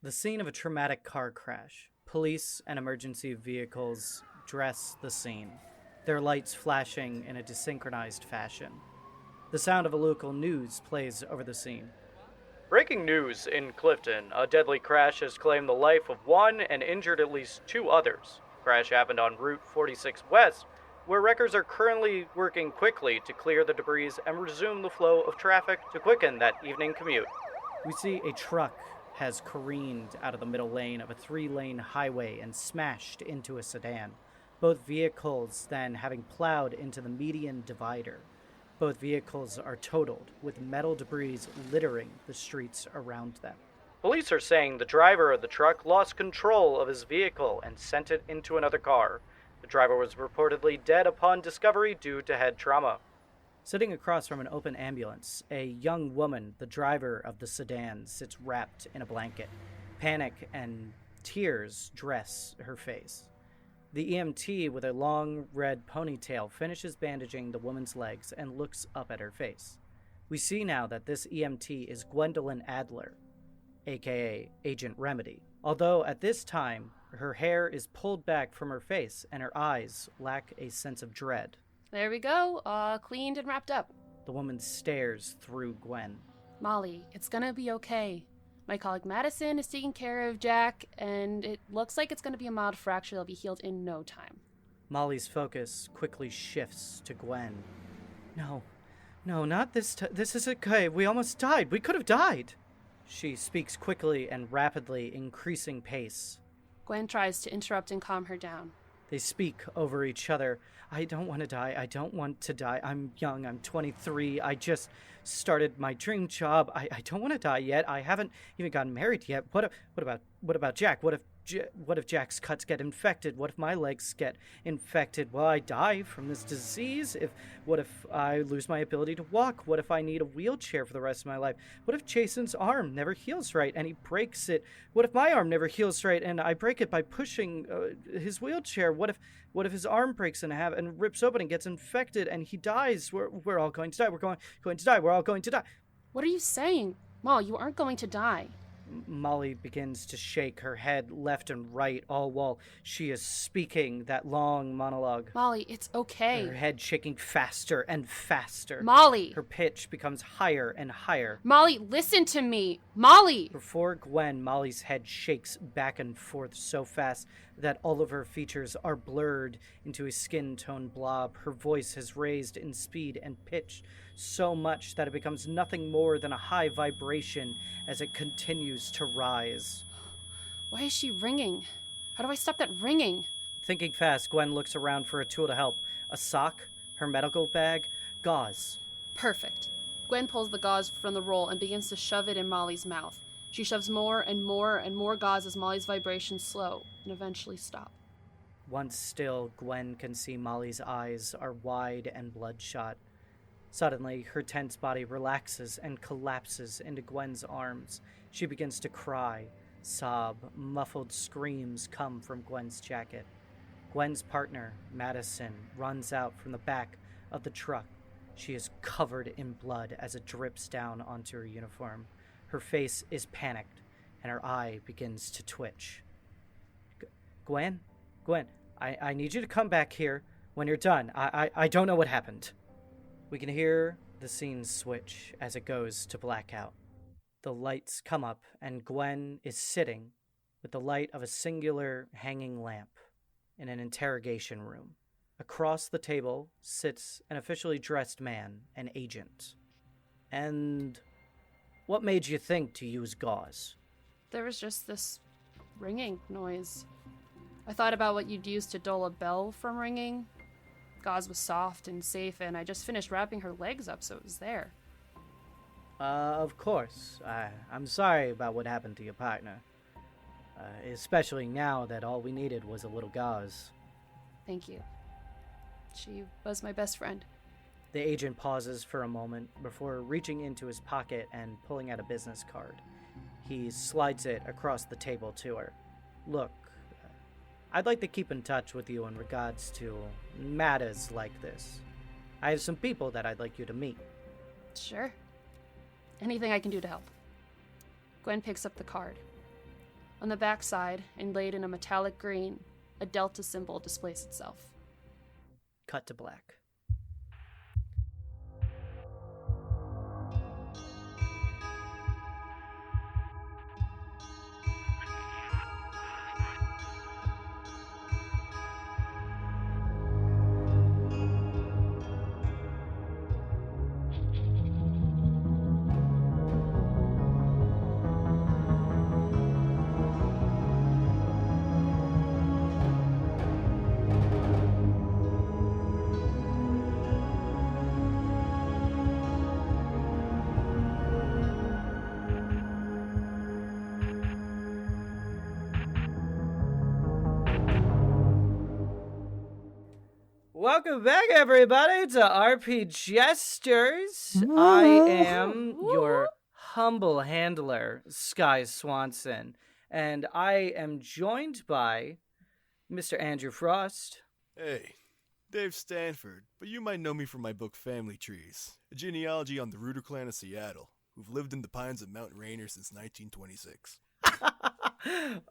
The scene of a traumatic car crash. Police and emergency vehicles dress the scene, their lights flashing in a desynchronized fashion. The sound of a local news plays over the scene. Breaking news in Clifton. A deadly crash has claimed the life of one and injured at least two others. Crash happened on Route 46 West, where wreckers are currently working quickly to clear the debris and resume the flow of traffic to quicken that evening commute. We see a truck has careened out of the middle lane of a 3-lane highway and smashed into a sedan, both vehicles then having plowed into the median divider. Both vehicles are totaled, with metal debris littering the streets around them. Police are saying the driver of the truck lost control of his vehicle and sent it into another car. The driver was reportedly dead upon discovery due to head trauma. Sitting across from an open ambulance, a young woman, the driver of the sedan, sits wrapped in a blanket. Panic and tears dress her face. The EMT, with a long red ponytail, finishes bandaging the woman's legs and looks up at her face. We see now that this EMT is Gwendalyn Adler, aka Agent Remedy, although at this time her hair is pulled back from her face and her eyes lack a sense of dread. There we go, all cleaned and wrapped up. The woman stares through Gwen. Molly, it's gonna be okay. My colleague Madison is taking care of Jack, and it looks like it's gonna be a mild fracture that'll be healed in no time. Molly's focus quickly shifts to Gwen. No, not this time. This is okay. We almost died. We could have died. She speaks quickly and rapidly, increasing pace. Gwen tries to interrupt and calm her down. They speak over each other. I don't want to die. I don't want to die. I'm young. I'm 23. I just started my dream job. I don't want to die yet. I haven't even gotten married yet. What about Jack? What if Jack's cuts get infected? What if my legs get infected? Will I die from this disease? What if I lose my ability to walk? What if I need a wheelchair for the rest of my life? What if Jason's arm never heals right and he breaks it? What if my arm never heals right and I break it by pushing his wheelchair? What if his arm breaks in half and rips open and gets infected and he dies? We're all going to die. We're going to die. We're all going to die. What are you saying? Molly, you aren't going to die. Molly begins to shake her head left and right, all while she is speaking that long monologue. Molly, it's okay. Her head shaking faster and faster. Molly! Her pitch becomes higher and higher. Molly, listen to me! Molly! Before Gwen, Molly's head shakes back and forth so fast that all of her features are blurred into a skin tone blob. Her voice has raised in speed and pitch so much that it becomes nothing more than a high vibration as it continues to rise. Why is she ringing? How do I stop that ringing? Thinking fast, Gwen looks around for a tool to help. A sock, her medical bag, gauze. Perfect. Gwen pulls the gauze from the roll and begins to shove it in Molly's mouth. She shoves more and more and more gauze as Molly's vibrations slow and eventually stop. Once still, Gwen can see Molly's eyes are wide and bloodshot. Suddenly, her tense body relaxes and collapses into Gwen's arms. She begins to cry, sob. Muffled screams come from Gwen's jacket. Gwen's partner, Madison, runs out from the back of the truck. She is covered in blood as it drips down onto her uniform. Her face is panicked, and her eye begins to twitch. Gwen, I need you to come back here when you're done. I don't know what happened. We can hear the scene switch as it goes to blackout. The lights come up, and Gwen is sitting with the light of a singular hanging lamp in an interrogation room. Across the table sits an officially dressed man, an agent. And what made you think to use gauze? There was just this ringing noise. I thought about what you'd use to dull a bell from ringing. Gauze was soft and safe, and I just finished wrapping her legs up, so it was there. Of course. I'm sorry about what happened to your partner. Especially now that all we needed was a little gauze. Thank you. She was my best friend. The agent pauses for a moment before reaching into his pocket and pulling out a business card. He slides it across the table to her. Look, I'd like to keep in touch with you in regards to matters like this. I have some people that I'd like you to meet. Sure. Anything I can do to help. Gwen picks up the card. On the backside, inlaid in a metallic green, a delta symbol displays itself. Cut to black. Welcome back, everybody, to RP Jesters. I am your humble handler, Sky Swanson, and I am joined by Mr. Andrew Frost. Hey, Dave Stanford, but you might know me from my book Family Trees, a genealogy on the Reuter clan of Seattle, who've lived in the pines of Mount Rainier since 1926.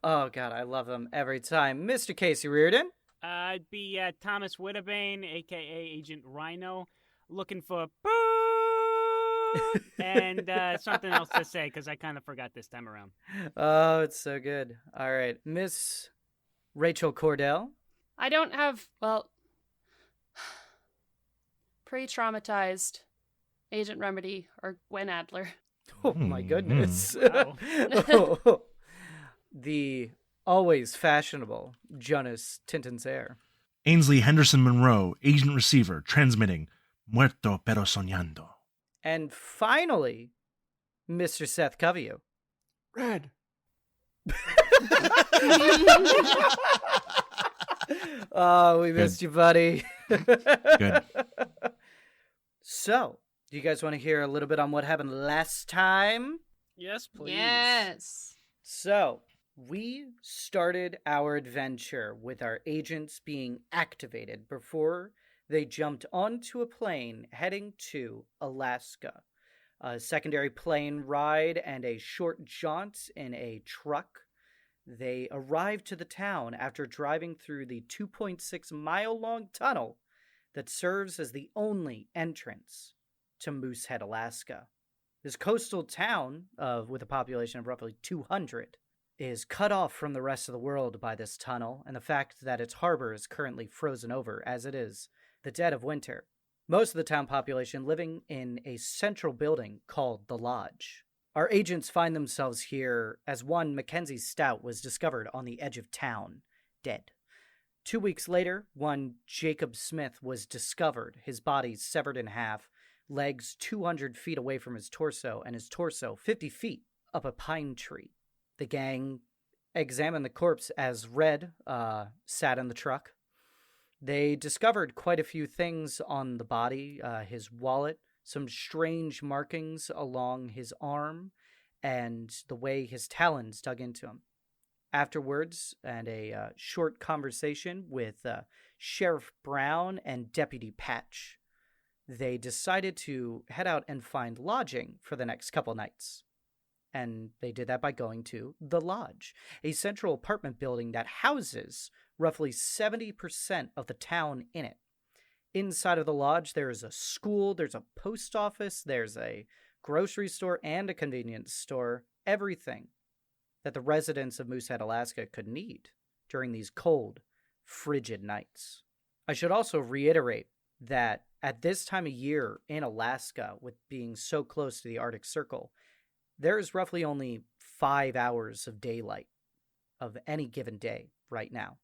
Oh, God, I love them every time. Mr. Casey Reardon. I'd be Thomas Whittibane, a.k.a. Agent Rhino, looking for boo and something else to say, because I kind of forgot this time around. Oh, it's so good. All right. Miss Rachel Kordell. I don't have, well, pre-traumatized Agent Remedy or Gwen Adler. Oh, my goodness. Wow. The always fashionable Jonas Tintenseher. Ainsley Henderson Munroe, agent receiver, transmitting muerto pero soñando. And finally, Mr. Seth Coveyou. Red! Oh, we missed you, buddy. Good. So, do you guys want to hear a little bit on what happened last time? Yes, please. Yes. So, we started our adventure with our agents being activated before they jumped onto a plane heading to Alaska. A secondary plane ride and a short jaunt in a truck. They arrived to the town after driving through the 2.6-mile-long tunnel that serves as the only entrance to Moosehead, Alaska. This coastal town, with a population of roughly 200, is cut off from the rest of the world by this tunnel and the fact that its harbor is currently frozen over, as it is the dead of winter. Most of the town population living in a central building called the Lodge. Our agents find themselves here as one Mackenzie Stout was discovered on the edge of town, dead. 2 weeks later, one Jacob Smith was discovered, his body severed in half, legs 200 feet away from his torso, and his torso 50 feet up a pine tree. The gang examined the corpse as Red sat in the truck. They discovered quite a few things on the body, his wallet, some strange markings along his arm, and the way his talons dug into him. Afterwards, and a short conversation with Sheriff Brown and Deputy Patch, they decided to head out and find lodging for the next couple nights. And they did that by going to the Lodge, a central apartment building that houses roughly 70% of the town in it. Inside of the Lodge, there is a school, there's a post office, there's a grocery store, and a convenience store. Everything that the residents of Moosehead, Alaska could need during these cold, frigid nights. I should also reiterate that at this time of year in Alaska, with being so close to the Arctic Circle, there is roughly only 5 hours of daylight of any given day right now.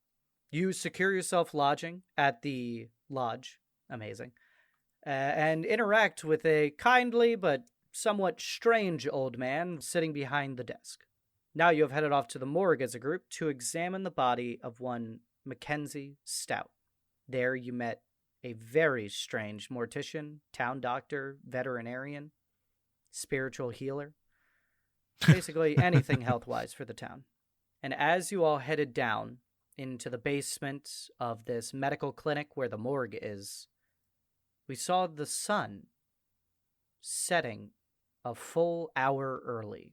You secure yourself lodging at the Lodge, amazing, and interact with a kindly but somewhat strange old man sitting behind the desk. Now you have headed off to the morgue as a group to examine the body of one Mackenzie Stout. There you met a very strange mortician, town doctor, veterinarian, spiritual healer. Basically anything health-wise for the town. And as you all headed down into the basement of this medical clinic where the morgue is, we saw the sun setting a full hour early.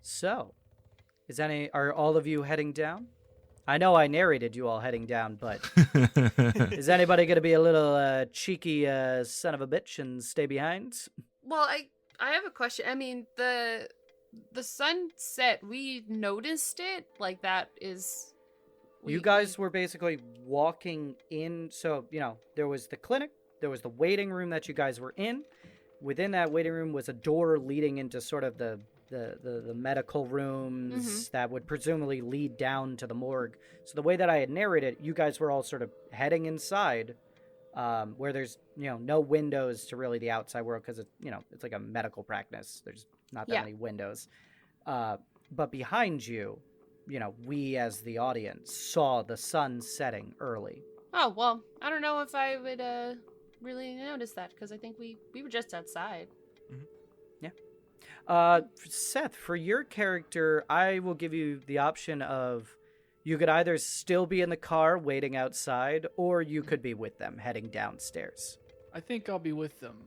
So, Are all of you heading down? I know I narrated you all heading down, but is anybody going to be a little cheeky son of a bitch and stay behind? Well, I have a question. I mean, the sunset, we noticed it. Like, that is... You guys were basically walking in. So, there was the clinic. There was the waiting room that you guys were in. Within that waiting room was a door leading into sort of the medical rooms that would presumably lead down to the morgue. So the way that I had narrated, you guys were all sort of heading inside, where there's no windows to really the outside world because it's like a medical practice. There's not that many windows, but behind you, we as the audience saw the sun setting early. Oh well, I don't know if I would really notice that because I think we were just outside. Seth, for your character, I will give you the option of you could either still be in the car waiting outside, or you could be with them heading downstairs. I think I'll be with them.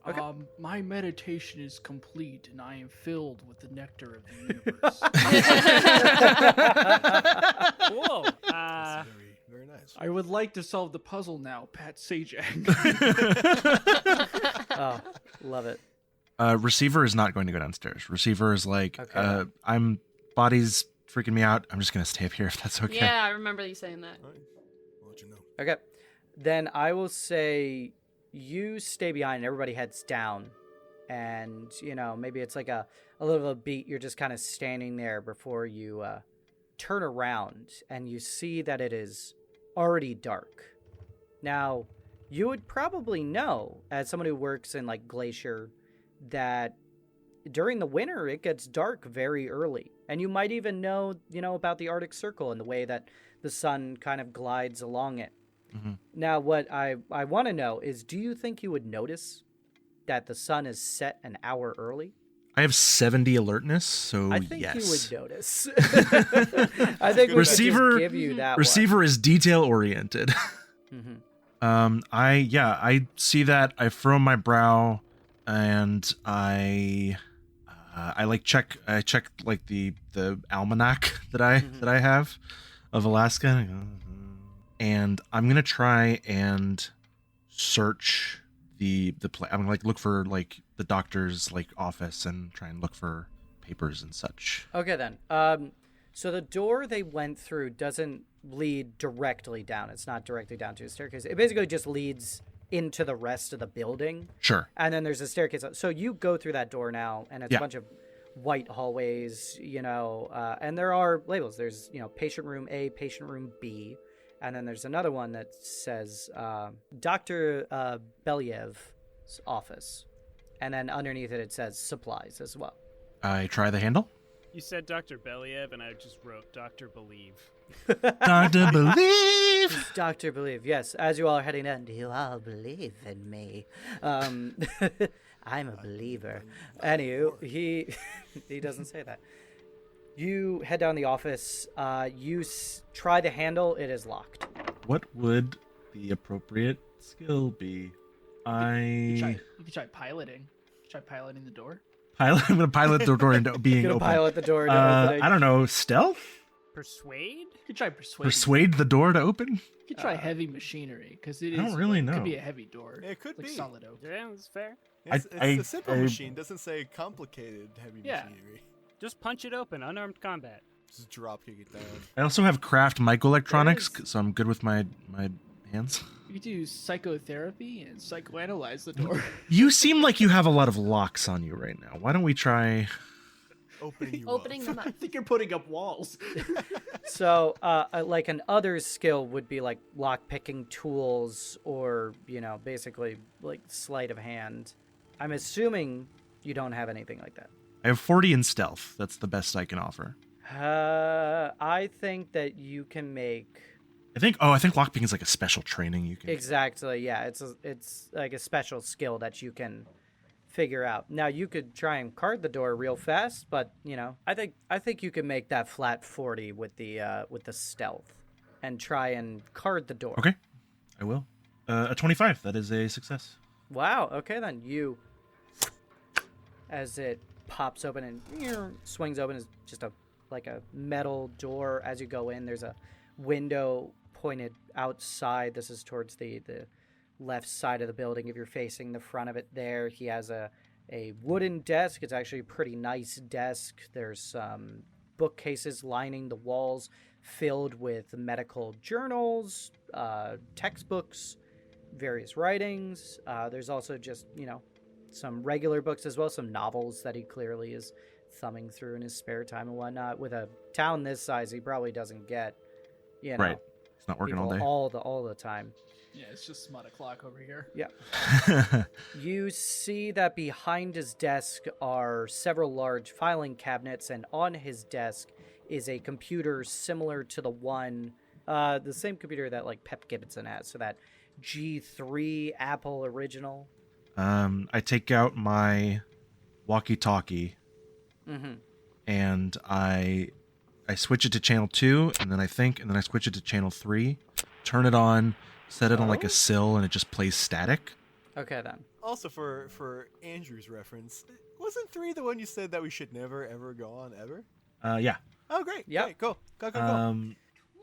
Okay. My meditation is complete, and I am filled with the nectar of the universe. Cool. That's very, very nice. I would like to solve the puzzle now, Pat Sajak. Oh, love it. Receiver is not going to go downstairs. Receiver is like, Okay. body's freaking me out. I'm just going to stay up here if that's okay. Yeah, I remember you saying that. All right. I'll let you know. Okay. Then I will say you stay behind and everybody heads down. And, maybe it's like a little beat. You're just kind of standing there before you turn around and you see that it is already dark. Now, you would probably know, as someone who works in, like, Glacier, that during the winter it gets dark very early. And you might even know, about the Arctic Circle and the way that the sun kind of glides along it. Mm-hmm. Now, what I want to know is, do you think you would notice that the sun is set an hour early? I have 70 alertness, so I think yes. you would notice. I think we Receiver- could just give you that Receiver is detail oriented. one. I see that. I furrow my brow, and I check like the almanac that I have of Alaska, and I'm gonna try and search the I'm gonna look for the doctor's office and try and look for papers and such. Okay, then. So the door they went through doesn't lead directly down. It's not directly down to a staircase. It basically just leads into the rest of the building. Sure. And then there's a staircase. So you go through that door now, and it's Yeah. a bunch of white hallways, and there are labels. There's, patient room A, patient room B, and then there's another one that says Dr. Belyev's office. And then underneath it says supplies as well. I try the handle. You said Dr. Belyev, and I just wrote Dr. Believe. Dr. Believe. It's Dr. Believe, yes. As you all are heading in, do you all believe in me? I'm a believer. Anywho, he doesn't say that. You head down the office. You try the handle. It is locked. What would the appropriate skill be? You could try piloting. Try piloting the door. I'm going to pilot the door into being Gonna open. pilot the door to opening. I don't know. Stealth? Persuade? You could try persuade. Persuade the door to open? You could try heavy machinery because it is. I don't really know. Could be a heavy door. It could like be. solid oak. Yeah, that's fair. It's a simple I- machine. Doesn't say complicated heavy Yeah. machinery. Just punch it open, unarmed combat. Just drop kick it down. I also have craft microelectronics, There is- so I'm good with my hands. You could do psychotherapy and psychoanalyze the door. You seem like you have a lot of locks on you right now. Why don't we try... Opening you Opening up. them I up. think you're putting up walls. So, like an other skill would be like lock picking tools, or basically like sleight of hand. I'm assuming you don't have anything like that. I have 40 in stealth. That's the best I can offer. I think that you can make I think lockpicking is like a special training you can... exactly. Yeah, it's like a special skill that you can figure out. Now you could try and card the door real fast, but I think you can make that flat 40 with the stealth, and try and card the door. Okay, I will. A 25. That is a success. Wow. Okay, then as it pops open and swings open, is just a like a metal door. As you go in, there's a window pointed outside. This is towards the left side of the building. If you're facing the front of it there, he has a wooden desk. It's actually a pretty nice desk. There's some bookcases lining the walls filled with medical journals, textbooks, various writings. There's also just, some regular books as well, some novels that he clearly is thumbing through in his spare time and whatnot. With a town this size, he probably doesn't get, right. He's not working all day. All the time. Yeah, it's just smut o'clock over here. Yeah. You see that behind his desk are several large filing cabinets, and on his desk is a computer similar to the one, the same computer that like Pep Gibson has. So that G3 Apple original. I take out my walkie-talkie, and I switch it to channel 2, and then I switch it to channel 3, turn it on, set it on like a sill, and it just plays static. Okay, then. Also, for Andrew's reference, wasn't 3 the one you said that we should never, ever go on, ever? Yeah. Oh, great. Yeah. Great. Go.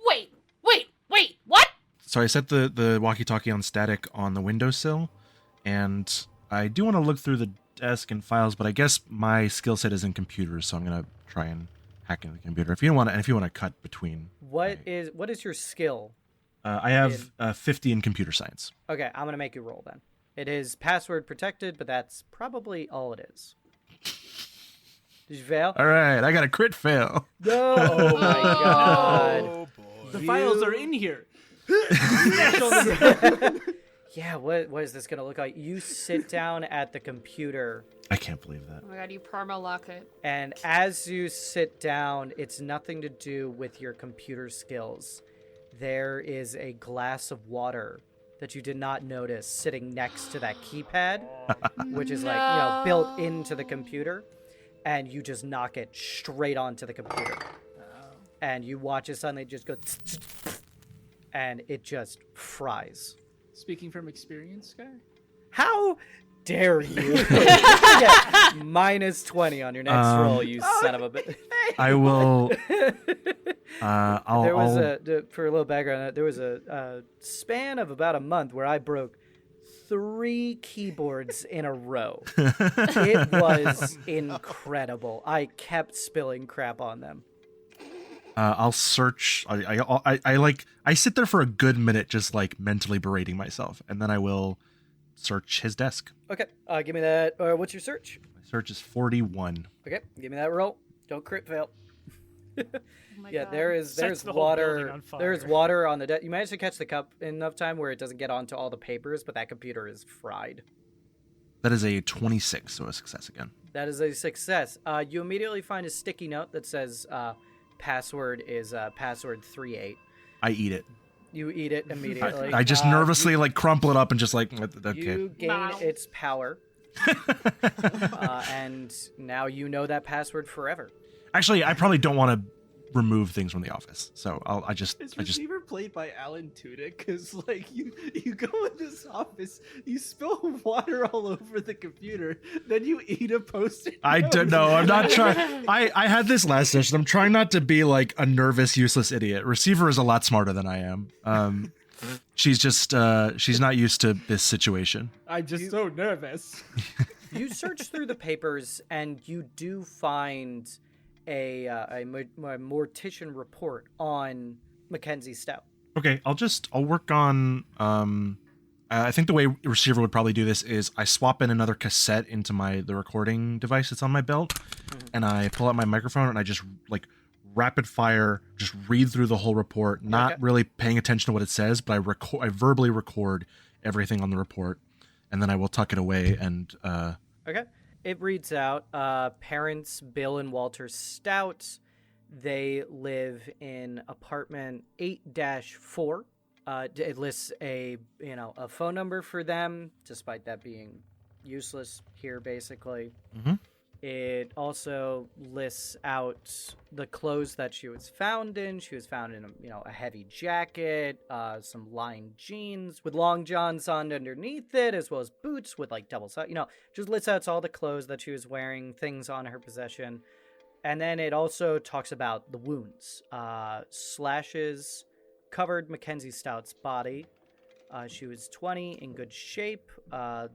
Wait, what? So I set the walkie-talkie on static on the windowsill, and I do want to look through the desk and files, but I guess my skill set is in computers, so I'm gonna try and hack into the computer. If you want to cut between. What is your skill? I have 50 in computer science. Okay, I'm gonna make you roll then. It is password protected, but that's probably all it is. Did you fail? All right, I got a crit fail. No! Oh my god! Oh boy. The files are in here. Yeah, what is this gonna look like? You sit down at the computer, I can't believe that. Oh my god, you perma-lock it. and as you sit down, it's nothing to do with your computer skills. There is a glass of water that you did not notice sitting next to that keypad, which is like, built into the computer, and you just knock it straight onto the computer. And you watch it suddenly just go, and it just fries. Speaking from experience, guy. How dare you? Yeah, -20 on your next roll, you son of a bitch. I will. There was for a little background, there was a span of about a month where I broke 3 keyboards in a row. It was incredible. I kept spilling crap on them. I'll search. I sit there for a good minute, just like mentally berating myself, and then I will search his desk. Okay, give me that. What's your search? My search is 41. Okay, give me that roll. Don't crit fail. Oh my Yeah, god. there's Sets the whole building water. on fire. There's water on the desk. You managed to catch the cup in enough time where it doesn't get onto all the papers, but that computer is fried. That is a 26, so a success again. That is a success. You immediately find a sticky note that says password is password 38. I eat it. You eat it immediately. I just nervously crumple it up and just okay. You gain Wow. its power. And now you know that password forever. Actually, I probably don't want to remove things from the office, so Is receiver played by Alan Tudyk? Because you go in this office, you spill water all over the computer, then you eat a Post-it I note. don't know. I'm not trying. I had this last session. I'm trying not to be like a nervous, useless idiot. Receiver is a lot smarter than I am. She's just she's not used to this situation. I'm just so nervous. You search through the papers and you do find a mortician report on Mackenzie Stout. Okay, I'll work on. I think the way receiver would probably do this is I swap in another cassette into the recording device that's on my belt, and I pull out my microphone and I just rapid fire, just read through the whole report, not really paying attention to what it says, but I verbally record everything on the report, and then I will tuck it away and. Okay. It reads out, parents Bill and Walter Stout. They live in apartment 8-4. It lists a phone number for them, despite that being useless here, basically. Mm-hmm. It also lists out the clothes that she was found in. She was found in a heavy jacket, some lined jeans with long johns on underneath it, as well as boots with double side. Just lists out all the clothes that she was wearing, things on her possession. And then it also talks about the wounds. Slashes covered Mackenzie Stout's body. She was 20, in good shape.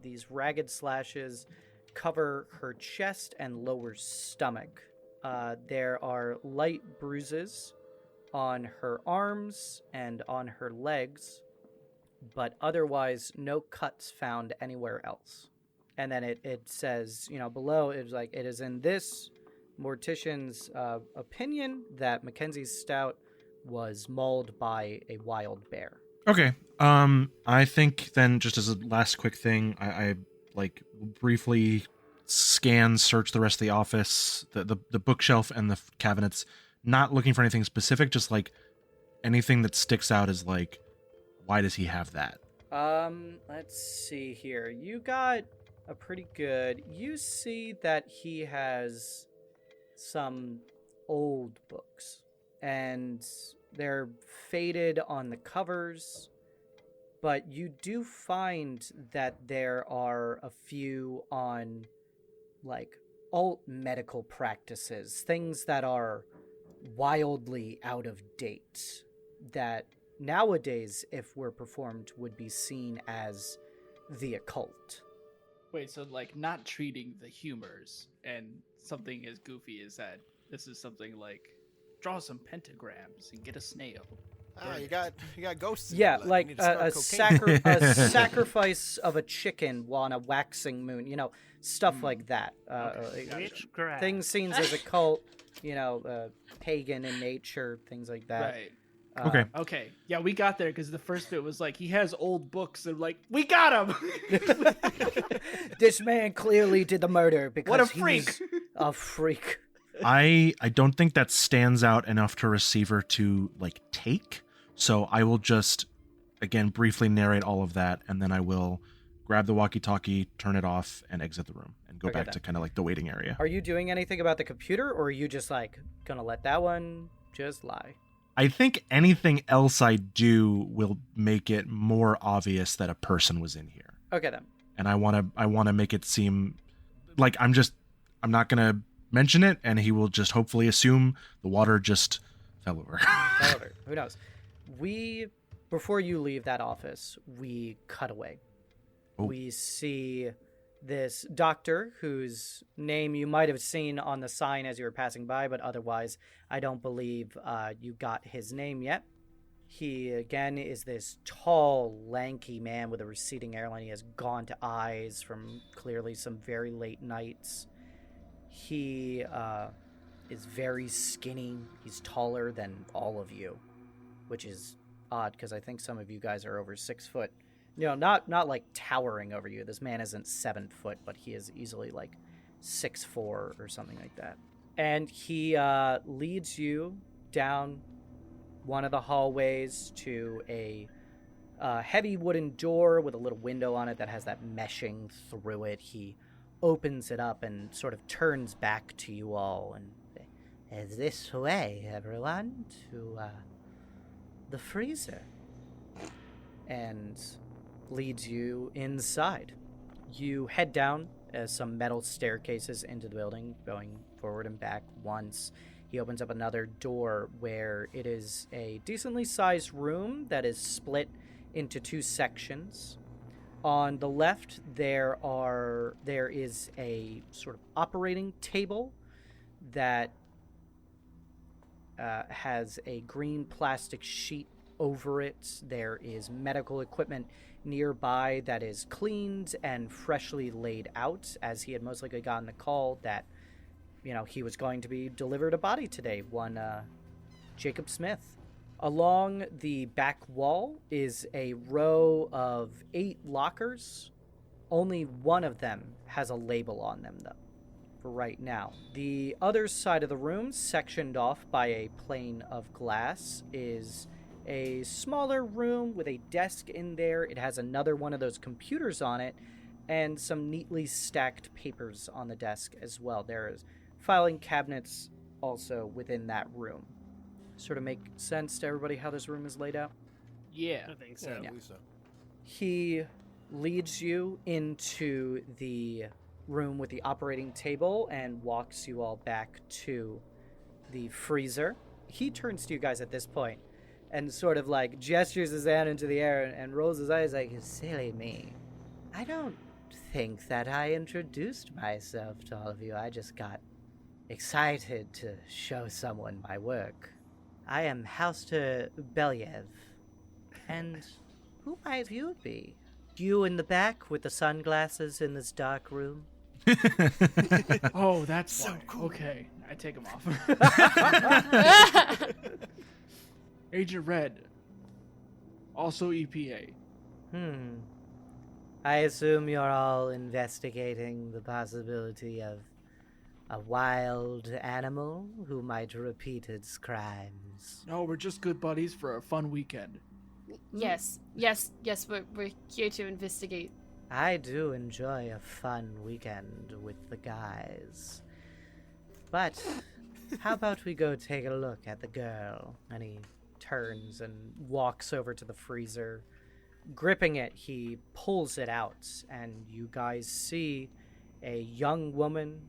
These ragged slashes cover her chest and lower stomach. There are light bruises on her arms and on her legs, but otherwise no cuts found anywhere else. And then it says, below, it's like, it is in this mortician's opinion that Mackenzie Stout was mauled by a wild bear. Okay. I think then, just as a last quick thing, I like briefly search the rest of the office, the bookshelf and the cabinets, not looking for anything specific, just like anything that sticks out is like, why does he have that? Let's see here. You got a pretty good. You see that he has some old books, and they're faded on the covers, but you do find that there are a few on, like, alt medical practices, things that are wildly out of date, that nowadays, if were performed, would be seen as the occult. Wait, so like not treating the humors and something as goofy as that. This is something like draw some pentagrams and get a snail. You got ghosts. Yeah, in your like blood. You need to start cocaine. a sacrifice of a chicken on a waxing moon. Stuff like that. Witchcraft. Things seen as occult. Pagan in nature. Things like that. Right. Okay. Okay. Yeah, we got there because the first bit was like he has old books and like we got him. This man clearly did the murder because What a freak. he's a freak. I don't think that stands out enough to a receiver to like take. So I will just, again, briefly narrate all of that, and then I will grab the walkie-talkie, turn it off, and exit the room and go Okay, back then. to kind of like the waiting area. Are you doing anything about the computer, or are you just like gonna let that one just lie? I think anything else I do will make it more obvious that a person was in here. Okay then. And I want to make it seem like I'm not going to mention it, and he will just hopefully assume the water just fell over. However, who knows? Before you leave that office, we cut away. Oh. We see this doctor whose name you might have seen on the sign as you were passing by, but otherwise I don't believe you got his name yet. He, again, is this tall, lanky man with a receding hairline. He has gaunt eyes from clearly some very late nights. He is very skinny. He's taller than all of you, which is odd because I think some of you guys are over 6 foot. Not like towering over you. This man isn't 7 foot, but he is easily like 6'4" or something like that. And he leads you down one of the hallways to a heavy wooden door with a little window on it that has that meshing through it. He opens it up and sort of turns back to you all and says, "This way, everyone, to the freezer." And leads you inside. You head down some metal staircases into the building, going forward and back once. He opens up another door where it is a decently sized room that is split into 2 sections. On the left, there is a sort of operating table that has a green plastic sheet over it. There is medical equipment nearby that is cleaned and freshly laid out, as he had most likely gotten the call that, he was going to be delivered a body today, one Jacob Smith. Along the back wall is a row of 8 lockers. Only one of them has a label on them, though, for right now. The other side of the room, sectioned off by a pane of glass, is a smaller room with a desk in there. It has another one of those computers on it and some neatly stacked papers on the desk as well. There is filing cabinets also within that room. Sort of make sense to everybody how this room is laid out? Yeah. I think so. Yeah, I Yeah. believe so. He leads you into the room with the operating table and walks you all back to the freezer. He turns to you guys at this point and sort of like gestures his hand into the air and rolls his eyes like, silly me. I don't think that I introduced myself to all of you. I just got excited to show someone my work. I am Houster Belyev. And who might you be? You in the back with the sunglasses in this dark room? Oh, that's So why. cool. Okay, I take them off. Agent Red. Also EPA. I assume you're all investigating the possibility of a wild animal who might repeat its crimes. No, we're just good buddies for a fun weekend. Yes, we're here to investigate. I do enjoy a fun weekend with the guys. But how about we go take a look at the girl? And he turns and walks over to the freezer. Gripping it, he pulls it out, and you guys see a young woman,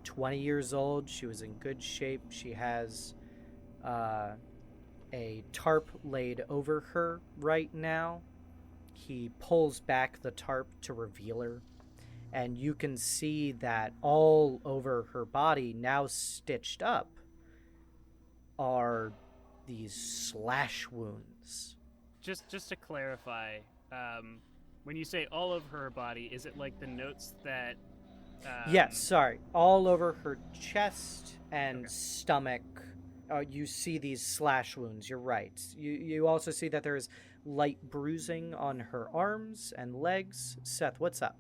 20 years old. She was in good shape. She has a tarp laid over her right now. He pulls back the tarp to reveal her, and you can see that all over her body, now stitched up, are these slash wounds. Just to clarify, when you say all over her body, is it like the notes that? Yes, sorry. All over her chest and Okay. stomach, you see these slash wounds. You're right. You also see that there's light bruising on her arms and legs. Seth, what's up?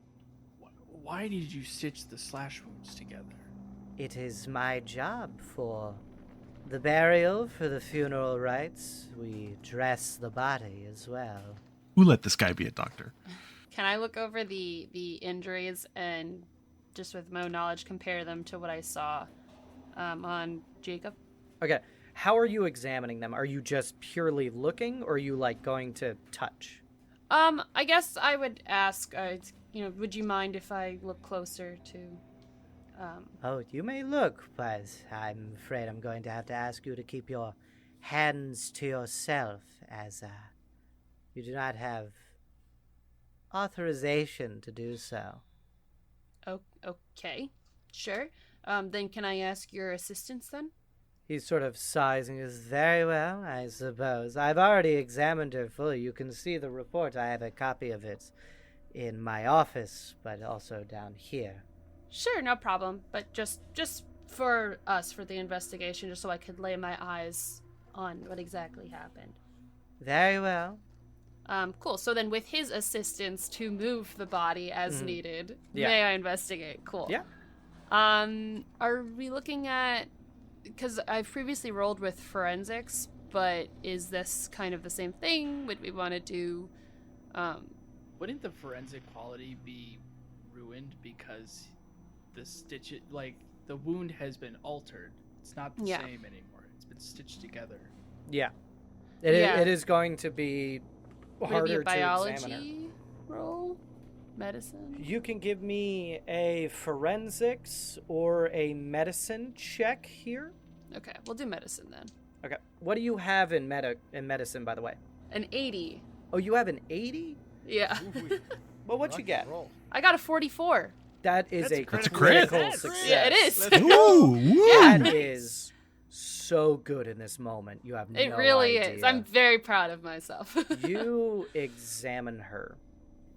Why did you stitch the slash wounds together? It is my job for the burial, for the funeral rites. We dress the body as well. Who let this guy be a doctor? Can I look over the injuries and just with my own knowledge compare them to what I saw on Jacob? Okay, how are you examining them? Are you just purely looking, or are you, like, going to touch? I guess I would ask, would you mind if I look closer to, Oh, you may look, but I'm afraid I'm going to have to ask you to keep your hands to yourself, as you do not have authorization to do so. okay, sure. Then can I ask your assistance then? He sort of sighs and goes, very well, I suppose. I've already examined her fully. You can see the report. I have a copy of it in my office, but also down here. Sure, no problem. But just for us, for the investigation, just so I could lay my eyes on what exactly happened. Very well. Cool. So then with his assistance to move the body as needed, Yeah. may I investigate? Cool. Yeah. Are we looking at... Because I've previously rolled with forensics, but is this kind of the same thing? Would we want to do... Wouldn't the forensic quality be ruined because the stitch, like, the wound has been altered? It's not the Yeah. same anymore. It's been stitched together. Yeah. Yeah. It is going to be Would it be harder a to examine her. biology roll? Medicine? You can give me a forensics or a medicine check here. Okay, we'll do medicine then. Okay. What do you have in medicine, by the way? An 80. Oh, you have an 80? Yeah. Well, what'd you get? Roll. I got a 44. That is That's a a crit. critical That's success. Yeah, it is. Let's Ooh, woo. That is so good in this moment. You have It no really idea. is. I'm very proud of myself. You examine her,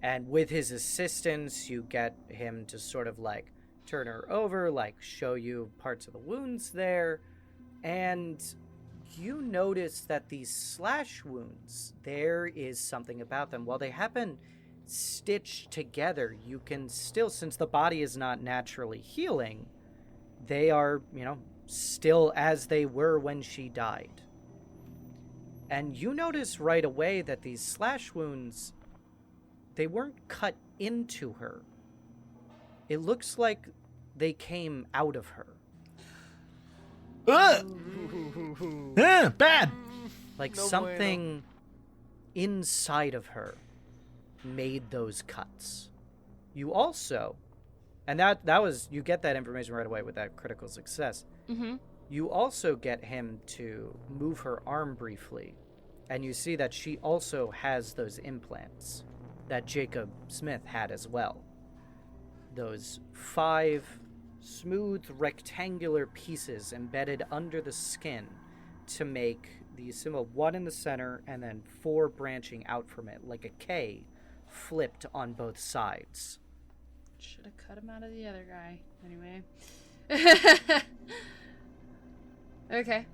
and with his assistance, you get him to sort of like turn her over, like show you parts of the wounds there, and you notice that these slash wounds, there is something about them. While they happen stitched together, you can still, since the body is not naturally healing, they are, still as they were when she died. And you notice right away that these slash wounds, they weren't cut into her. It looks like they came out of her. Bad. Like No something inside of her made those cuts. You also And that was, you get that information right away with that critical success. Mm-hmm. You also get him to move her arm briefly, and you see that she also has those implants that Jacob Smith had as well. Those 5 smooth rectangular pieces embedded under the skin to make the symbol 1 in the center and then 4 branching out from it, like a K flipped on both sides. Should have cut him out of the other guy. Anyway. Okay.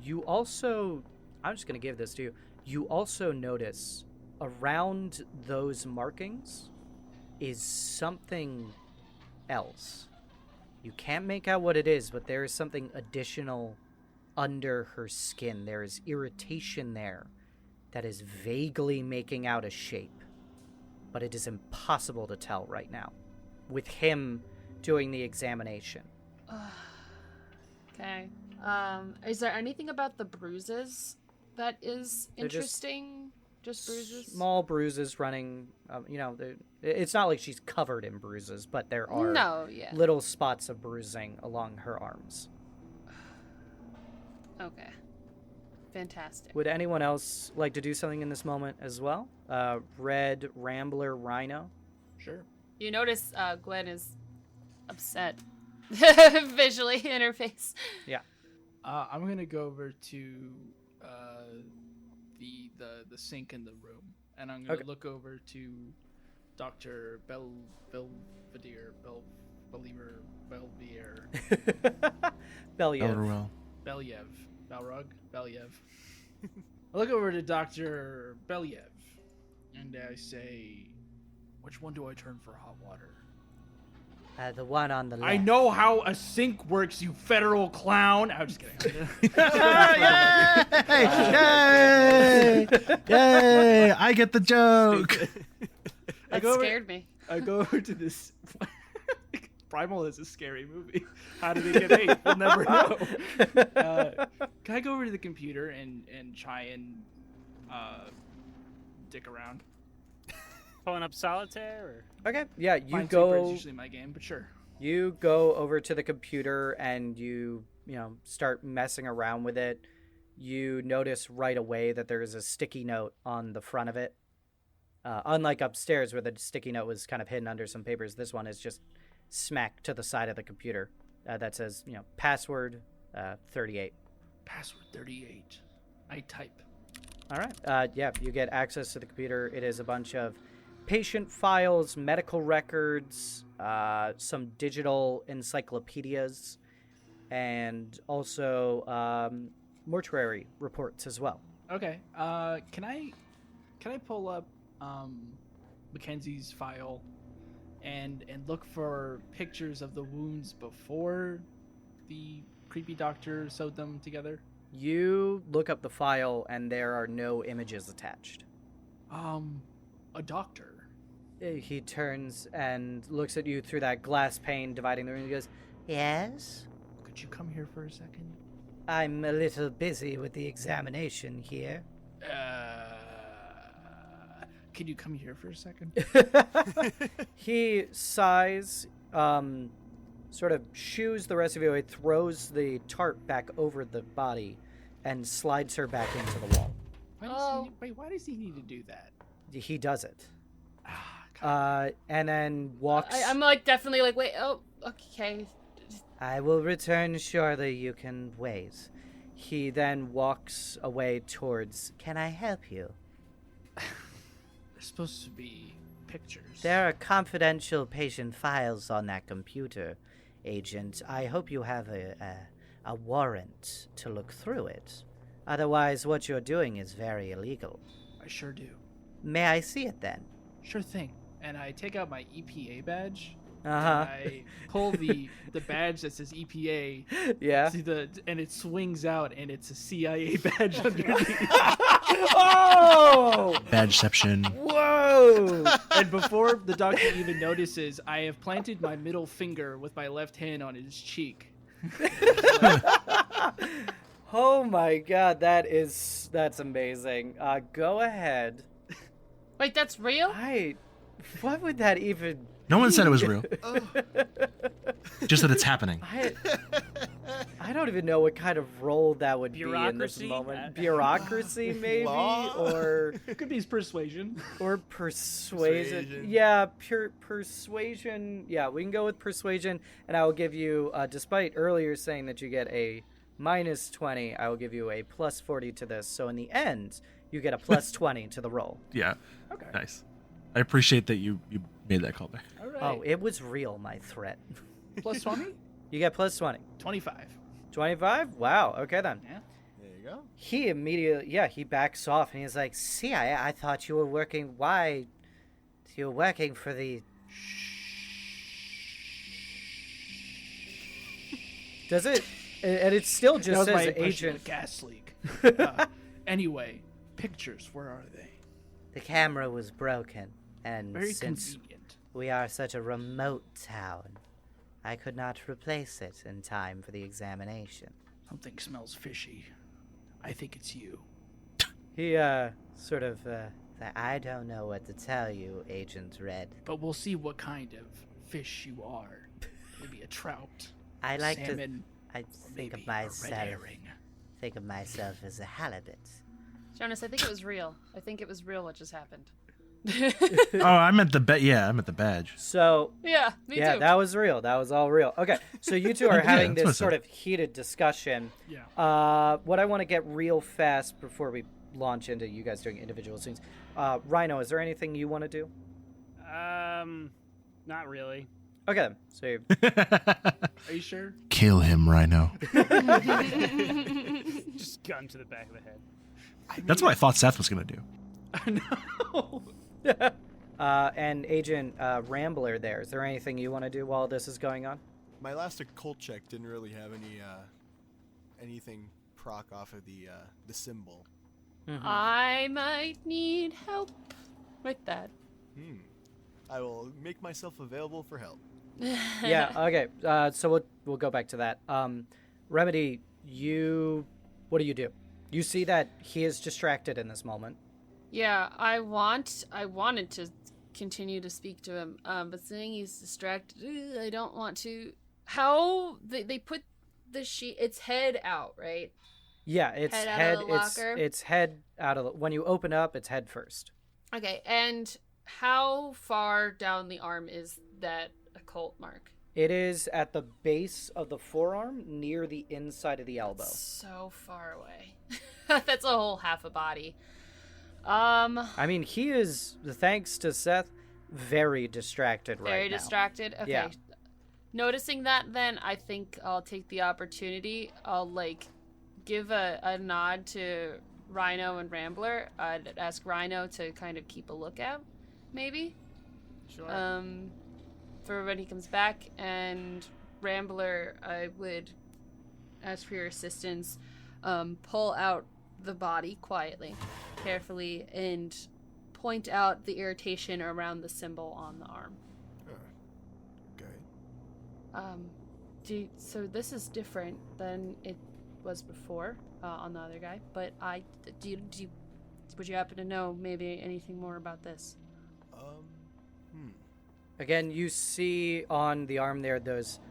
You also, I'm just going to give this to you. You also notice around those markings is something else. You can't make out what it is, but there is something additional under her skin. There is irritation there that is vaguely making out a shape, but it is impossible to tell right now with him doing the examination. Okay. Is there anything about the bruises that is interesting? Just bruises? Small bruises running, it's not like she's covered in bruises, but there are little spots of bruising along her arms. Okay. Fantastic. Would anyone else like to do something in this moment as well? Red, Rambler, Rhino? Sure. You notice Gwen is upset visually in her face. Yeah. I'm gonna go over to the sink in the room, and I'm gonna look over to Dr. Belvedere. Belyev. I look over to Dr. Belyev, and I say, which one do I turn for hot water? The one on the left. I know how a sink works, you federal clown. I'm just kidding. Yay! Yay! I get the joke. That scared me. I go over to this. Primal is a scary movie. How did it get made? We'll never know. Can I go over to the computer and try and dick around? Pulling up solitaire? Okay, yeah, you Minesweeper go. is usually my game, but sure. You go over to the computer and you start messing around with it. You notice right away that there is a sticky note on the front of it. Unlike upstairs where the sticky note was kind of hidden under some papers, this one is just smack to the side of the computer that says, password 38. Password 38. I type. All right. Yeah, you get access to the computer. It is a bunch of patient files, medical records, some digital encyclopedias, and also mortuary reports as well. Okay. Can I pull up Mackenzie's file and look for pictures of the wounds before the creepy doctor sewed them together? You look up the file and there are no images attached. A doctor. He turns and looks at you through that glass pane dividing the room. He goes, "Yes? Could you come here for a second? I'm a little busy with the examination here." Can you come here for a second? He sighs, sort of shoos the rest of you away, throws the tarp back over the body, and slides her back into the wall. Why does he need to do that? He does it. And then walks... I'm definitely wait, okay. I will return shortly, you can wait. He then walks away towards... Can I help you? There's supposed to be pictures. There are confidential patient files on that computer, Agent. I hope you have a warrant to look through it. Otherwise, what you're doing is very illegal. I sure do. May I see it then? Sure thing. And I take out my EPA badge. Uh-huh. I pull the badge that says EPA. Yeah. See and it swings out, and it's a CIA badge underneath. Oh! Badgeception. Whoa! And before the doctor even notices, I have planted my middle finger with my left hand on his cheek. Oh my god, that's amazing. Go ahead. Wait, that's real? What would that even... No one said it was real. Just that it's happening. I don't even know what kind of role that would be in this Bureaucracy? moment. Bureaucracy, maybe, Law? or It could be his persuasion. persuasion. Persuasion. Yeah, pure persuasion. Yeah, we can go with persuasion, and I will give you, despite earlier saying that you get a -20, I will give you a +40 to this. So in the end, you get a +20 to the roll. Yeah. Okay. Nice. I appreciate that you made that callback. All right. Oh, it was real, my threat. Plus 20? You get +20. 25. 25? Wow. Okay then. Yeah. There you go. He immediately, he backs off and he's like, "See, I thought you were working. Why? You're working for the." Does it? And it still That just was my says impression of agent. the gas leak. Anyway, pictures, where are they? The camera was broken, and Very since convenient. we are such a remote town, I could not replace it in time for the examination. Something smells fishy. I think it's you. He sort of I don't know what to tell you, Agent Red. But we'll see what kind of fish you are. Maybe a trout. I like salmon, I or think maybe of a red myself. herring. Think of myself as a halibut. Jonas, I think it was real. I think it was real what just happened. Oh, I meant the I meant the badge. So Yeah, me yeah, too. that was real. That was all real. Okay, so you two are Yeah, having that's what I this sort said. of heated discussion. Yeah. What I want to get real fast before we launch into you guys doing individual scenes. Rhino, is there anything you want to do? Not really. Okay, then. So you Are you sure? Kill him, Rhino. Just gun to the back of the head. That's what I thought Seth was gonna do. No. and Agent Rambler there. Is there anything you want to do while this is going on? My last occult check didn't really have any anything proc off of the symbol. I might need help with that. I will make myself available for help. Yeah, okay. So we'll go back to that. Remedy, what do you do? You see that he is distracted in this moment. Yeah, I wanted to continue to speak to him, but seeing he's distracted, I don't want to. How they put the sheet? It's head out, right? Yeah, it's Head out head. of the locker? It's head out of the. When you open up, it's head first. Okay, and how far down the arm is that occult mark? It is at the base of the forearm, near the inside of the elbow. So far away. That's a whole half a body. I mean, he is, thanks to Seth, very distracted right now. Very distracted. Okay. Yeah. Noticing that, then I think I'll take the opportunity. I'll give a nod to Rhino and Rambler. I'd ask Rhino to kind of keep a lookout, maybe. Sure. For when he comes back, and Rambler, I would ask for your assistance. Pull out the body quietly, carefully, and point out the irritation around the symbol on the arm. Okay. So this is different than it was before on the other guy. But would you happen to know maybe anything more about this? Again, you see on the arm there those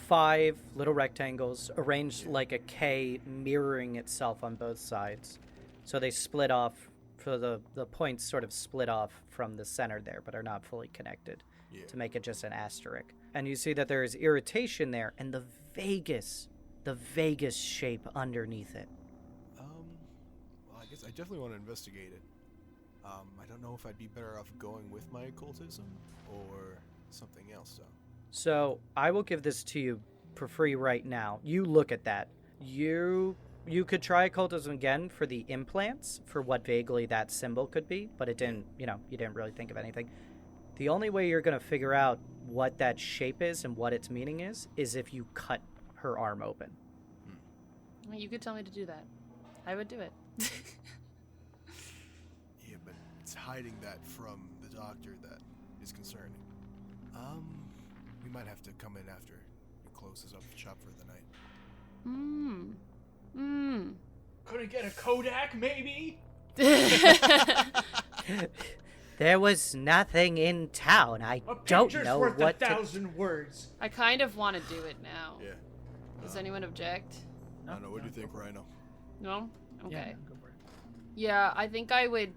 5 little rectangles arranged like a K, mirroring itself on both sides. So they split off, for the points sort of split off from the center there, but are not fully connected to make it just an asterisk. And you see that there is irritation there, and the vaguest shape underneath it. Well, I guess I definitely want to investigate it. I don't know if I'd be better off going with my occultism or something else, though. So I will give this to you for free right now. You look at that. You could try occultism again for the implants, for what vaguely that symbol could be, but it didn't, you didn't really think of anything. The only way you're going to figure out what that shape is and what its meaning is if you cut her arm open. Well, you could tell me to do that. I would do it. Yeah, but it's hiding that from the doctor that is concerning. We might have to come in after it closes up shop for the night. Couldn't get a Kodak, maybe? There was nothing in town. I don't know worth what 1,000 words. I kind of want to do it now. Yeah. Does anyone object? I don't know. What do you think, Rhino? No? Okay. Go for it. Yeah, I think I would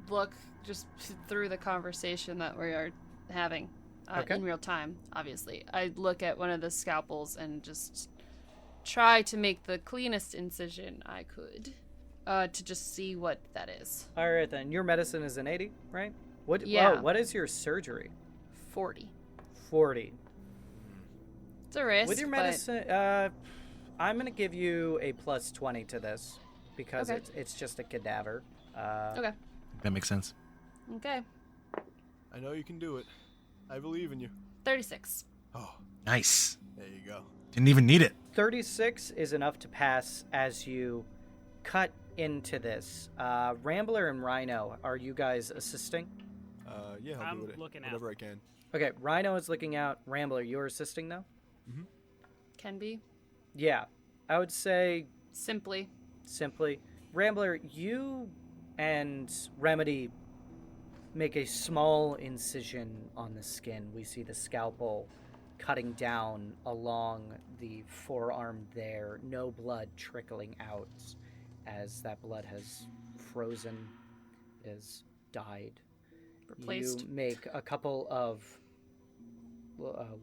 look just through the conversation that we are having Okay. in real time, obviously. I'd look at one of the scalpels and just try to make the cleanest incision I could to just see what that is. All right, then. Your medicine is an 80, right? What? Yeah. Whoa, what is your surgery? 40. 40. It's a risk. With your but- medicine, I'm going to give you a plus 20 to this because Okay. it's just a cadaver. Okay. That makes sense. Okay. I know you can do it. I believe in you. 36. Oh, Nice. there you go. Didn't even need it. 36 is enough to pass as you cut into this. Rambler and Rhino, are you guys assisting? Yeah, I'll I'm do it. looking out. Whatever I can. Okay, Rhino is looking out. Rambler, you're assisting though? Can be. Yeah, I would say Simply. simply. Rambler, you and Remedy make a small incision on the skin. We see the scalpel cutting down along the forearm there. No blood trickling out as that blood has frozen, has died. Replaced. You make a couple of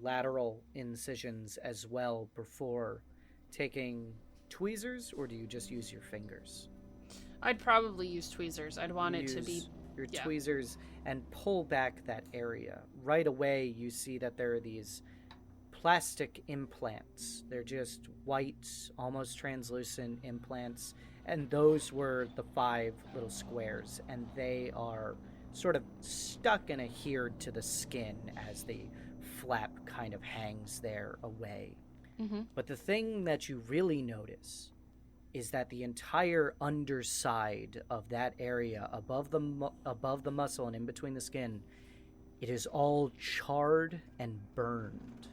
lateral incisions as well before taking tweezers, or do you just use your fingers? I'd probably use tweezers. I'd want it to be. Use your yeah. tweezers and pull back that area. Right away, you see that there are these plastic implants. They're just white, almost translucent implants, and those were the 5 little squares, and they are sort of stuck and adhered to the skin as the flap kind of hangs there away. Mm-hmm. But the thing that you really notice is that the entire underside of that area above the muscle and in between the skin, it is all charred and burned.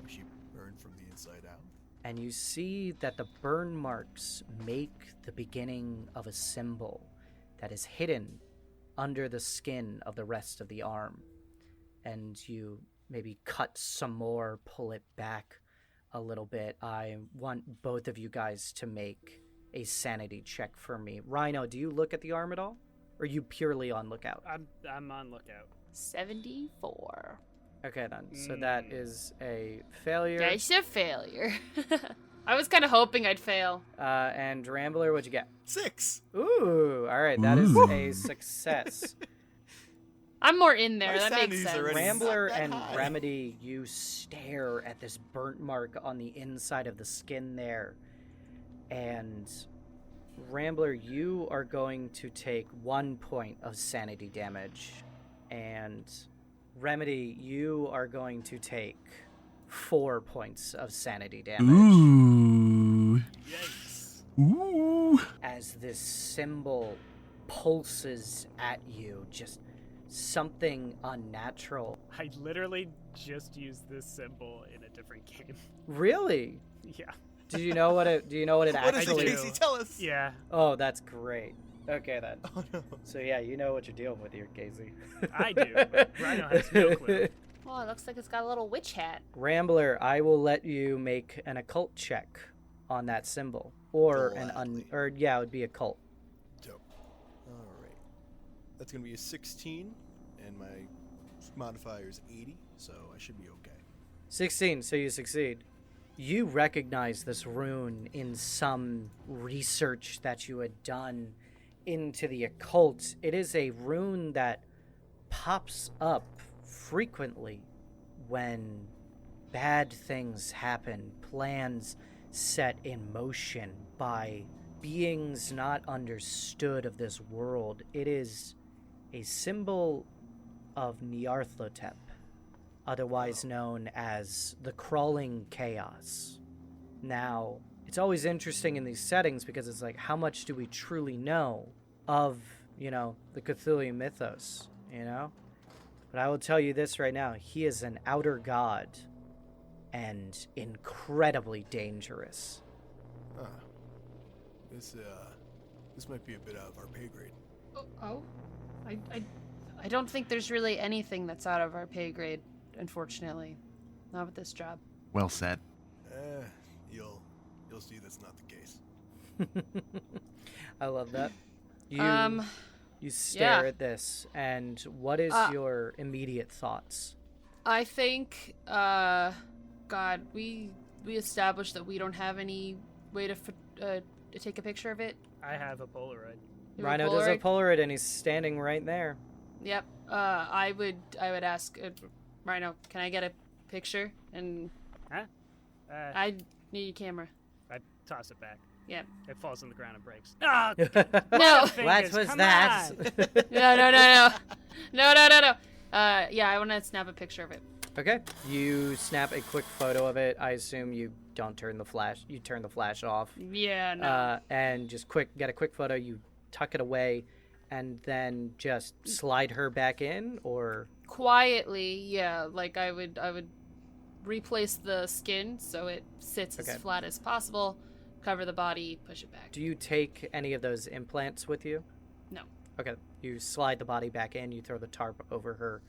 She burned from the inside out. And you see that the burn marks make the beginning of a symbol that is hidden under the skin of the rest of the arm. And you maybe cut some more, pull it back a little bit. I want both of you guys to make a sanity check for me. Rhino, do you look at the arm at all? Or are you purely on lookout? I'm on lookout. 74. Okay, then. So that is a failure. That's a failure. I was kind of hoping I'd fail. And Rambler, what'd you get? 6. Ooh, all right. That is Ooh. a success. I'm more in there. My That makes sanity's sense. already- Rambler not that and high. Remedy, you stare at this burnt mark on the inside of the skin there. And Rambler, you are going to take 1 point of sanity damage. And Remedy, you are going to take 4 points of sanity damage. Ooh. Yikes. Ooh. As this symbol pulses at you, just something unnatural. I literally just used this symbol in a different game. Really? Yeah. Do you know what it What is it, actually do. Casey? Tell us. Yeah. Oh, that's great. Okay then. Oh, no. So yeah, you know what you're dealing with here, Casey. I do, but Rhino has no clue. Oh, it looks like it's got a little witch hat. Rambler, I will let you make an occult check on that symbol. Or Gladly. yeah, it would be occult. Dope. All right. That's going to be a 16, and my modifier is 80, so I should be okay. 16, so you succeed. You recognize this rune in some research that you had done into the occult. It is a rune that pops up frequently when bad things happen, plans set in motion by beings not understood of this world. It is a symbol of Nyarlathotep, otherwise known as the Crawling Chaos. Now, it's always interesting in these settings because it's like, how much do we truly know of, the Cthulhu mythos, But I will tell you this right now, he is an outer god and incredibly dangerous. Huh. This might be a bit out of our pay grade. Oh, I don't think there's really anything that's out of our pay grade, unfortunately. Not with this job. Well said. You'll see that's not the case. I love that. You stare at this, and what is your immediate thoughts? I think, God, we established that we don't have any way to take a picture of it. I have a Polaroid. You have Rhino does a Polaroid, and he's standing right there. Yep. I would ask Rhino, can I get a picture? And Huh? I need a camera. I toss it back. Yep. It falls on the ground and breaks. Oh, No. What was that? No. Yeah, I want to snap a picture of it. Okay. You snap a quick photo of it. I assume you don't turn the flash. You turn the flash off. Yeah, no. And just get a quick photo. You tuck it away, and then just slide her back in, or Quietly, yeah. Like I would replace the skin so it sits as flat as possible. Cover the body, push it back. do you take any of those implants with you? No. Okay. You slide the body back in. You throw the tarp over her.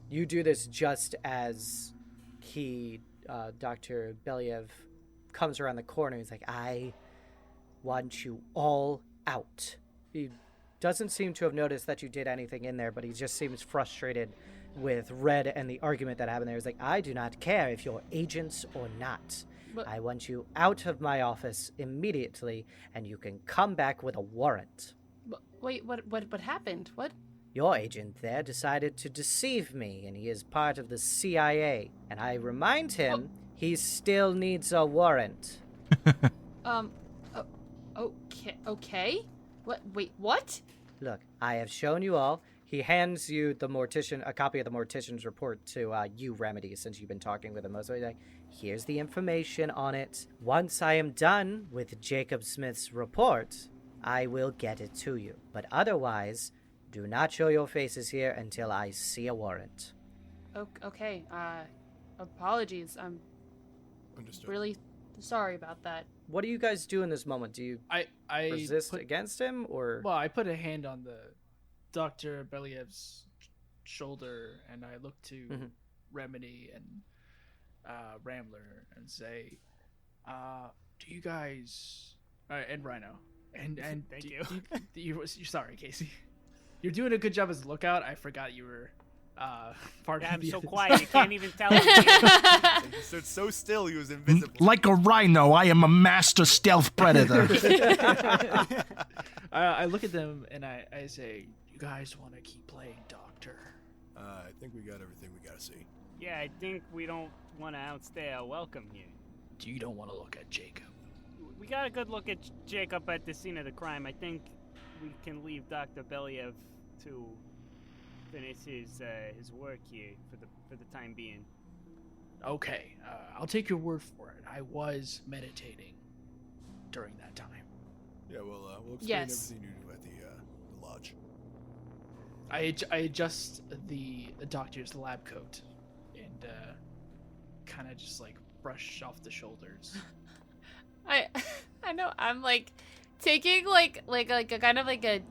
You do this just as Dr. Belyev, comes around the corner. He's like, I want you all out. He doesn't seem to have noticed that you did anything in there, but he just seems frustrated with Red and the argument that happened there. He's like, I do not care if you're agents or not. But- I want you out of my office immediately, and you can come back with a warrant. Wait, what happened? What? Your agent there decided to deceive me, and he is part of the CIA. And I remind him he still needs a warrant. Okay. What? Wait, what? Look, I have shown you all. He hands you a copy of the mortician's report to you, Remedy, since you've been talking with him. So he's like, here's the information on it. Once I am done with Jacob Smith's report, I will get it to you. But otherwise, do not show your faces here until I see a warrant. Okay. Apologies. I'm Understood. really sorry about that. What do you guys do in this moment? Do you I resist against him, or? Well, I put a hand on the Dr. Belyev's shoulder, and I look to Remedy and Rambler and say, "Do you guys?" And Rhino, and Thank you. You're sorry, Casey. You're doing a good job as a lookout. I forgot you were part Yeah, of I'm the so other- quiet. You can't even tell. him. He stood so still he was invisible. Like a rhino, I am a master stealth predator. I look at them and I say, "You guys want to keep playing Doctor?" I think we got everything we gotta see. Yeah, I think we don't want to outstay our welcome here. You don't want to look at Jacob. We got a good look at Jacob at the scene of the crime. I think we can leave Dr. Belyev to finish his work here for the time being. Okay, I'll take your word for it. I was meditating during that time. Yeah, we'll explain Yes. everything you do at the lodge. I adjust the doctor's lab coat and kind of just like brush off the shoulders. I know. I'm like taking like a kind of like a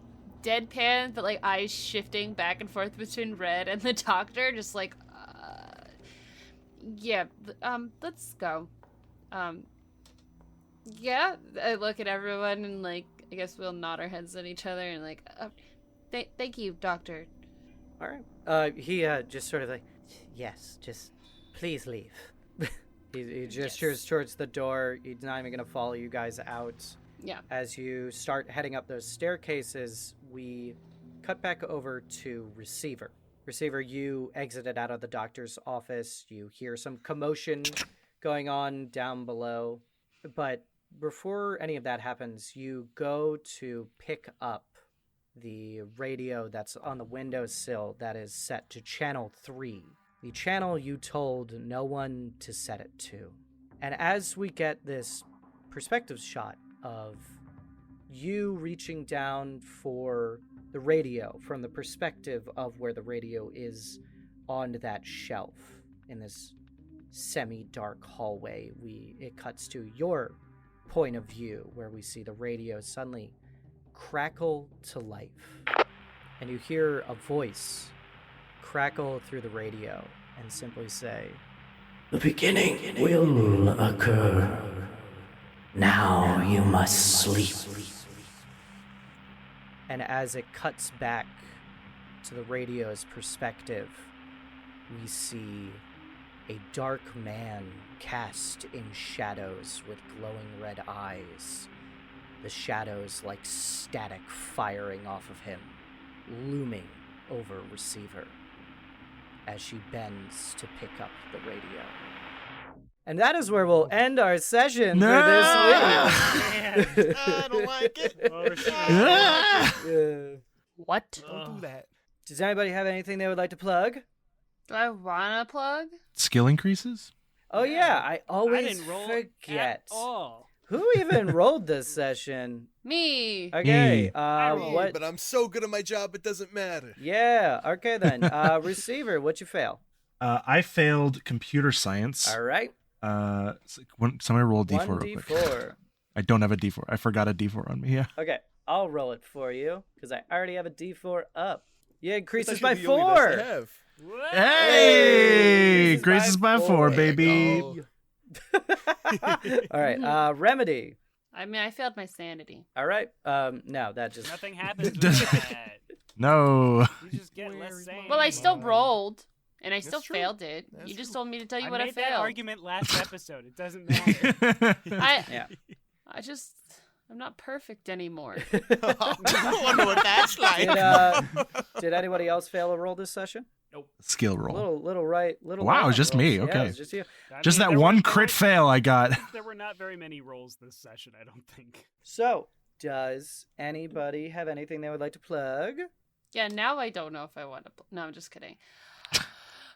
deadpan, but like eyes shifting back and forth between Red and the doctor, just like, yeah. Let's go. Yeah. I look at everyone and like I guess we'll nod our heads at each other and like, thank you, Doctor. All right. He just sort of like, yes, just please leave. He gestures towards the door. He's not even going to follow you guys out. Yeah. As you start heading up those staircases, we cut back over to Receiver. Receiver, you exited out of the doctor's office. You hear some commotion going on down below. But before any of that happens, you go to pick up the radio that's on the windowsill that is set to channel 3. The channel you told no one to set it to. And as we get this perspective shot of you reaching down for the radio from the perspective of where the radio is on that shelf in this semi-dark hallway, it cuts to your point of view where we see the radio suddenly crackle to life. and you hear a voice crackle through the radio and simply say, "The beginning will occur. Now you must sleep." And as it cuts back to the radio's perspective, we see a dark man cast in shadows with glowing red eyes. The shadows like static firing off of him, looming over receiver as she bends to pick up the radio. And that is where we'll end our session for this week. I don't like it. What? Don't do that. Does anybody have anything they would like to plug? Do I want to plug? Skill increases? Oh yeah, I I always didn't roll forget. at all. Who even rolled this session? Me. Okay, Me. what? But I'm so good at my job, it doesn't matter. Yeah, okay then. Receiver, what'd you fail? I failed computer science. All right, Somebody roll a D4 real quick. 1d4. I don't have a D4. I forgot a D4 on me, yeah. Okay, I'll roll it for you, because I already have a d4 up. Yeah, increases That's by actually the only dice I 4. have. Hey! Graces Graces by by 4, four. baby. Oh. All right, Remedy. I mean, I failed my sanity. All right, no, that just... Nothing happens with Does- that. No. You just get less sane. Well, I still rolled, and I That's still true. failed it. That's You just true. told me to tell you I what I made that failed. argument last episode. It doesn't matter. Yeah. I'm not perfect anymore. I wonder what that's like. Did anybody else fail a roll this session? Skill roll. Little Wow, wrong it's just me, rolls. Yeah, okay. it's just you. I Just mean, that there one were- crit fail I got. There were not very many rolls this session, I don't think. So, does anybody have anything they would like to plug? Yeah, now I don't know if I want to. No, I'm just kidding.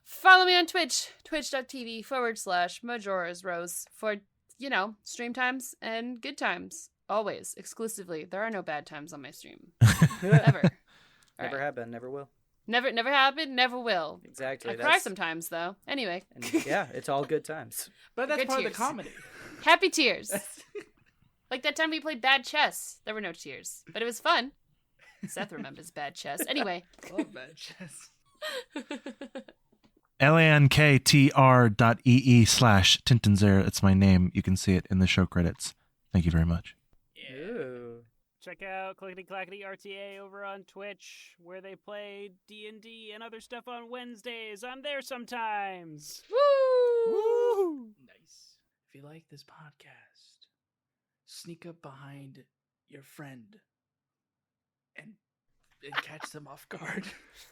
Follow me on Twitch, twitch.tv/Majora's Rose for, stream times and good times. Always, exclusively. There are no bad times on my stream. Ever. Never Right. have been, never will. Never happened, never will. Exactly. I cry sometimes, though. Anyway. And yeah, it's all good times. But that's Good part tears. of the comedy. Happy tears. Like that time we played bad chess. There were no tears, but it was fun. Seth remembers bad chess. Anyway. Love bad chess. lanktr.ee/Tintenseher. It's my name. You can see it in the show credits. Thank you very much. Ooh. Check out Clickety Clackety RTA over on Twitch, where they play D&D and other stuff on Wednesdays. I'm there sometimes. Woo! Nice. If you like this podcast, sneak up behind your friend and catch them off guard.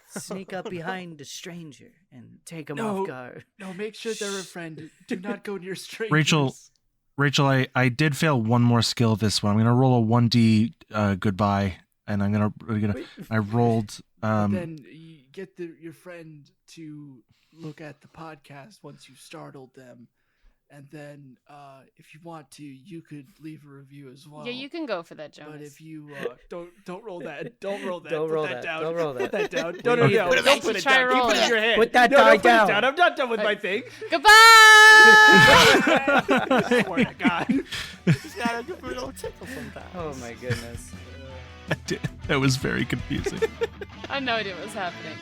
Sneak up behind a stranger and take them No. off guard. No, make sure they're a friend. Do not go near strangers. Rachel, I did fail one more skill this one. I'm gonna roll a 1d goodbye, and I rolled. Then you get your friend to look at the podcast once you've startled them, and then if you want to, you could leave a review as well. Yeah, you can go for that, Jonas. But if you don't roll that, don't roll that. Don't Put roll that that. down. Don't roll Put that. that down. No, Leave it. don't put it Try down. Keep rolling it in your hand. Put that no, die don't put down. it down. I'm not done with my thing. Goodbye! I swear to God. Just gotta give it a little tickle sometimes. Oh my goodness. That was very confusing. I have no idea what's happening.